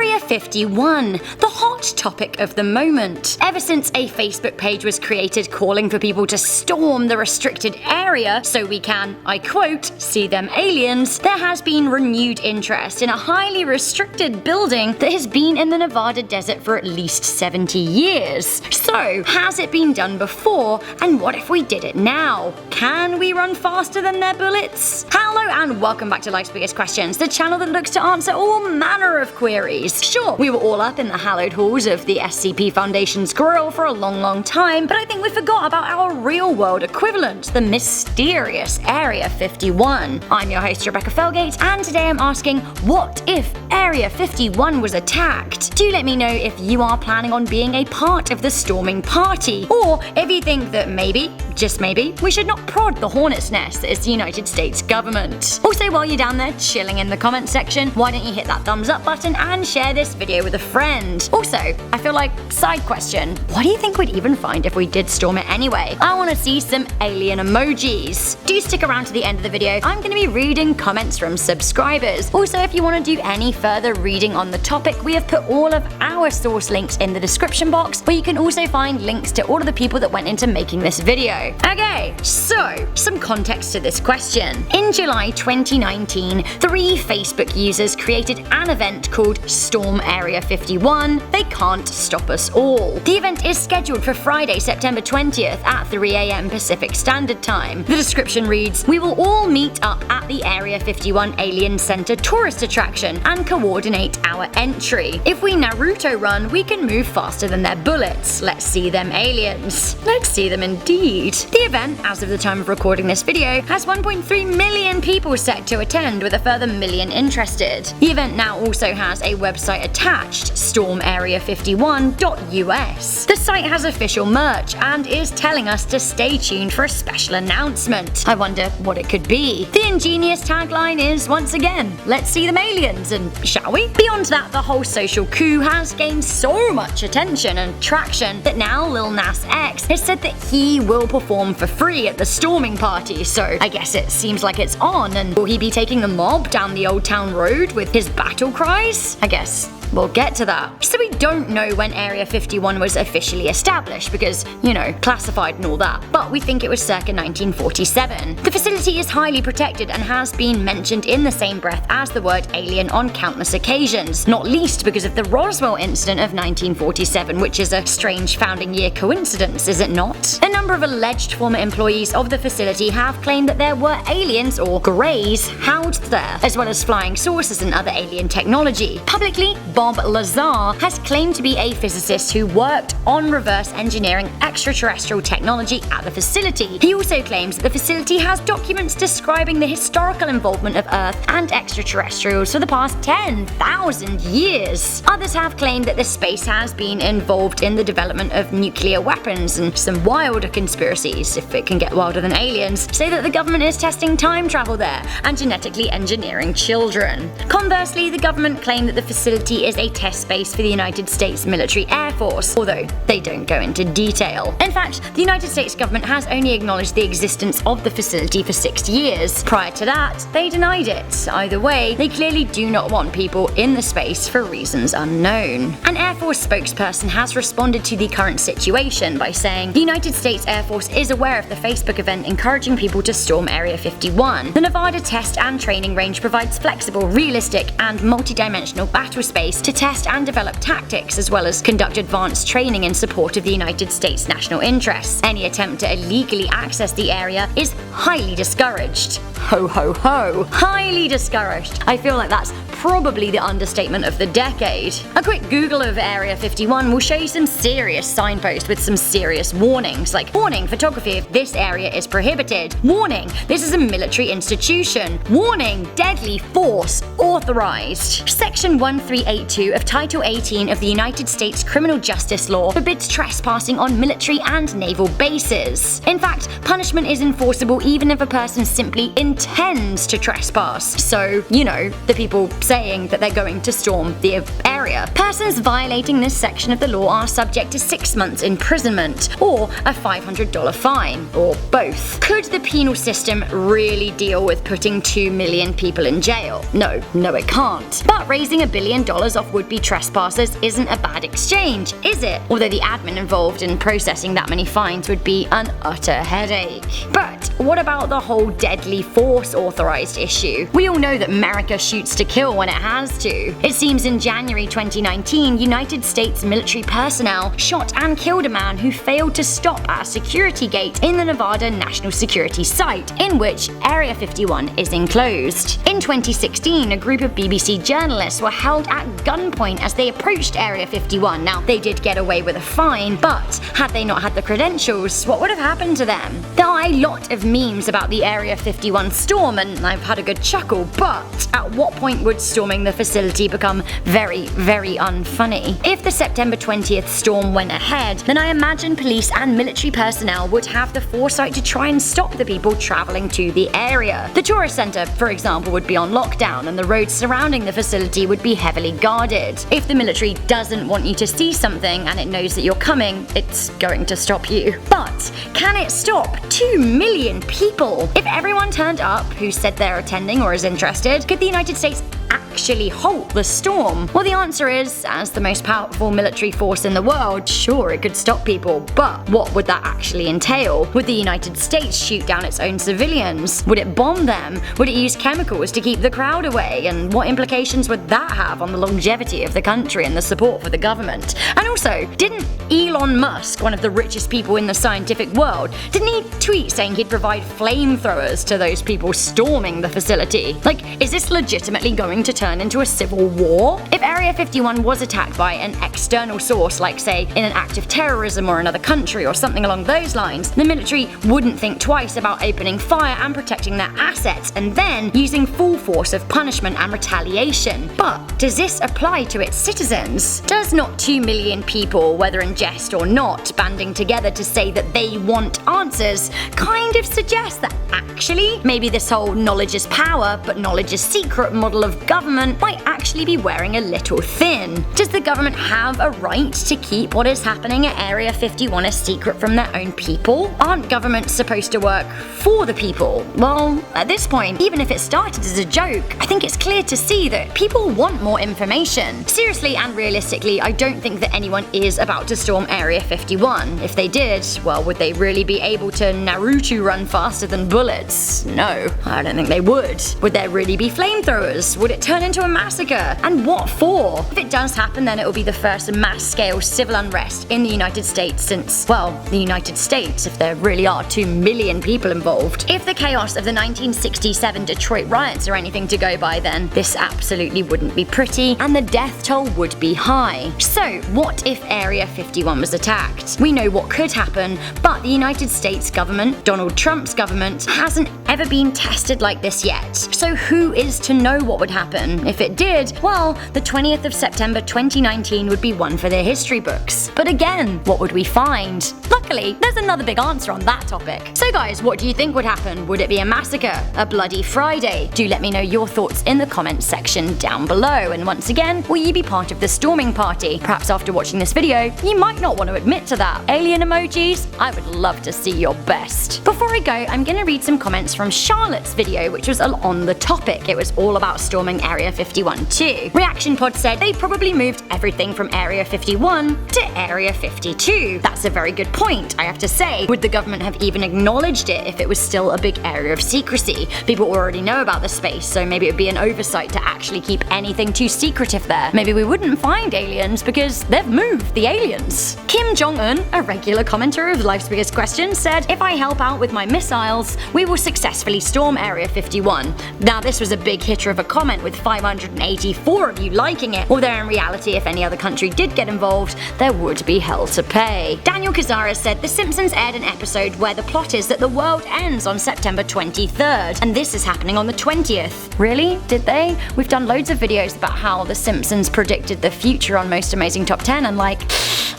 Area 51, the hot topic of the moment. Ever since a Facebook page was created calling for people to storm the restricted area so we can, I quote, see them aliens, there has been renewed interest in a highly restricted building that has been in the Nevada desert for at least 70 years. So, has it been done before, and what if we did it now? Can we run faster than their bullets? Hello and welcome back to Life's Biggest Questions, the channel that looks to answer all manner of queries. Sure, we were all up in the hallowed halls of the SCP Foundation's grill for a long time, but I think we forgot about our real-world equivalent, the mysterious Area 51. I'm your host Rebecca Felgate, and today I'm asking, what if Area 51 was attacked? Do let me know if you are planning on being a part of the storming party, or if you think that maybe, just maybe, we should not prod the hornet's nest that is the United States government. Also, while you're down there chilling in the comments section, why don't you hit that thumbs up button and share this video with a friend? Also, I feel like, side question, what do you think we'd even find if we did storm it anyway? I want to see some alien emojis. Do stick around to the end of the video, I'm going to be reading comments from subscribers. Also, if you want to do any further reading on the topic, we have put all of our source links in the description box, where you can also find links to all of the people that went into making this video. Okay, so, some context to this question. In July 2019, 3 Facebook users created an event called Storm Area 51, They Can't Stop Us All. The event is scheduled for Friday, September 20th at 3 AM Pacific Standard Time. The description reads, "We will all meet up at the Area 51 Alien Center tourist attraction and coordinate our entry. If we Naruto run, we can move faster than their bullets. Let's see them aliens." Let's see them indeed. The event, as of the time of recording this video, has 1.3 million people set to attend, with a further million interested. The event now also has a website attached, stormarea51.us. The site has official merch and is telling us to stay tuned for a special announcement. I wonder what it could be. The ingenious tagline is, once again, let's see them aliens, and shall we? Beyond that, the whole social coup has gained so much attention and traction that now Lil Nas X has said that he will perform for free at the storming party, so I guess it seems like it's on. And will he be taking the mob down the Old Town Road with his battle cries? I guess we'll get to that. So we don't know when Area 51 was officially established because, you know, classified and all that, but we think it was circa 1947. The facility is highly protected and has been mentioned in the same breath as the word alien on countless occasions, not least because of the Roswell incident of 1947, which is a strange founding year coincidence, is it not? A number of alleged former employees of the facility have claimed that there were aliens, or greys, housed there, as well as flying saucers and other alien technology. Publicly, Bob Lazar has claimed to be a physicist who worked on reverse engineering extraterrestrial technology at the facility. He also claims that the facility has documents describing the historical involvement of Earth and extraterrestrials for the past 10,000 years. Others have claimed that the space has been involved in the development of nuclear weapons, and some wilder conspiracies, if it can get wilder than aliens, say that the government is testing time travel there and genetically engineering children. Conversely, the government claim that the facility is a test base for the United States military air force, although they don't go into detail. In fact, the United States government has only acknowledged the existence of the facility for 6 years. Prior to that, they denied it. Either way, they clearly do not want people in the space for reasons unknown. An Air Force spokesperson has responded to the current situation by saying, "The United States Air Force is aware of the Facebook event encouraging people to storm Area 51. The Nevada Test and Training Range provides flexible, realistic, and multi-dimensional battle space to test and develop tactics, as well as conduct advanced training in support of the United States' national interests. Any attempt to illegally access the area is highly discouraged." Ho ho ho. Highly discouraged. I feel like that's probably the understatement of the decade. A quick Google of Area 51 will show you some serious signposts with some serious warnings, like warning, photography of this area is prohibited. Warning, this is a military institution. Warning, deadly force authorized. Section 1382 of Title 18 of the United States Criminal Justice Law forbids trespassing on military and naval bases. In fact, punishment is enforceable even if a person simply intends to trespass. So, you know, the people saying that they're going to storm the area. Persons violating this section of the law are subject to 6 months imprisonment or a $500 fine, or both. Could the penal system really deal with putting 2 million people in jail? No, it can't. But raising $1 billion off would-be trespassers isn't a bad exchange, is it? Although the admin involved in processing that many fines would be an utter headache. But what about the whole deadly force authorized issue? We all know that America shoots to kill when it has to. It seems in January 2019, United States military personnel shot and killed a man who failed to stop at a security gate in the Nevada National Security Site, in which Area 51 is enclosed. In 2016, a group of BBC journalists were held at gunpoint as they approached Area 51. Now, they did get away with a fine, but had they not had the credentials, what would have happened to them? There are a lot of memes about the Area 51 storm, and I've had a good chuckle, but at what point would storming the facility become very, very unfunny? If the September 20th storm went ahead, then I imagine police and military personnel would have the foresight to try and stop the people traveling to the area. The tourist center, for example, would be on lockdown, and the roads surrounding the facility would be heavily guarded. If the military doesn't want you to see something and it knows that you're coming, it's going to stop you. But can it stop 2 million people? If everyone turned up who said they're attending or is interested, could the United States actually halt the storm? Well, the answer is, as the most powerful military force in the world, sure, it could stop people, but what would that actually entail? Would the United States shoot down its own civilians? Would it bomb them? Would it use chemicals to keep the crowd away? And what implications would that have on the longevity of the country and the support for the government? And also, didn't Elon Musk, one of the richest people in the scientific world, didn't he tweet saying he'd provide flamethrowers to those people storming the facility? Like, is this legitimately going to turn into a civil war? If Area 51 was attacked by an external source, like say in an act of terrorism or another country or something along those lines, the military wouldn't think twice about opening fire and protecting their assets and then using full force of punishment and retaliation. But does this apply to its citizens? Does not 2 million people, whether in jest or not, banding together to say that they want answers kind of suggest that actually maybe this whole knowledge is power but knowledge is secret model of government might actually be wearing a little thin? Does the government have a right to keep what is happening at Area 51 a secret from their own people? Aren't governments supposed to work for the people? Well, at this point, even if it started as a joke, I think it's clear to see that people want more information. Seriously and realistically, I don't think that anyone is about to storm Area 51. If they did, well, would they really be able to Naruto run faster than bullets? No, I don't think they would. Would there really be flamethrowers? Would it turn into a massacre? And what for? If it does happen, then it will be the first mass-scale civil unrest in the United States since, well, the United States, if there really are 2 million people involved. If the chaos of the 1967 Detroit riots are anything to go by, then this absolutely wouldn't be pretty, and the death toll would be high. So, what if Area 51 was attacked? We know what could happen, but the United States government, Donald Trump's government, hasn't ever been tested like this yet. So who is to know what would happen? If it did, well, the 20th of September 2019 would be one for the history books. But again, what would we find? Luckily, there's another big answer on that topic. So guys, what do you think would happen? Would it be a massacre? A bloody Friday? Do let me know your thoughts in the comments section down below. And once again, will you be part of the storming party? Perhaps after watching this video, you might not want to admit to that. Alien emojis? I would love to see your best. Before I go, I'm gonna read some comments from Charlotte's video, which was on the topic. It was all about storming Area 51 too. Reaction Pod said they probably moved everything from Area 51 to Area 52. That's a very good point, I have to say. Would the government have even acknowledged it if it was still a big area of secrecy? People already know about the space, so maybe it would be an oversight to actually keep anything too secretive there. Maybe we wouldn't find aliens because they've moved the aliens. Kim Jong-un, a regular commenter of Life's Biggest Questions, said, "If I help out with my missiles, we will successfully storm Area 51. Now this was a big hitter of a comment with 584 of you liking it, although in reality if any other country did get involved, there would be hell to pay. Daniel Cazares said The Simpsons aired an episode where the plot is that the world ends on September 23rd, and this is happening on the 20th. Really? Did they? We've done loads of videos about how The Simpsons predicted the future on Most Amazing Top 10, and like,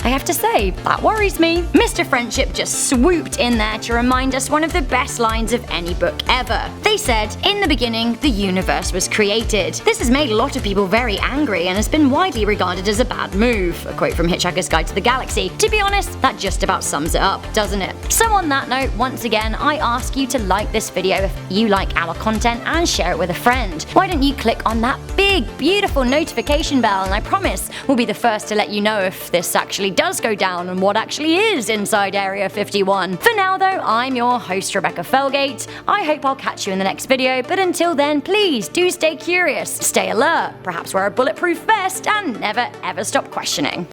I have to say, that worries me. Mr. Friendship just swooped in there to remind us one of the best lines of any book ever. They said, "In the beginning, the universe was created." This has made a lot of people very angry and has been widely regarded as a bad move. A quote from Hitchhiker's Guide to the Galaxy. To be honest, that just about sums it up, doesn't it? So on that note, once again, I ask you to like this video if you like our content and share it with a friend. Why don't you click on that big big, beautiful notification bell, and I promise we'll be the first to let you know if this actually does go down and what actually is inside Area 51. For now though, I'm your host Rebecca Felgate. I hope I'll catch you in the next video, but until then, please do stay curious, stay alert, perhaps wear a bulletproof vest, and never ever stop questioning.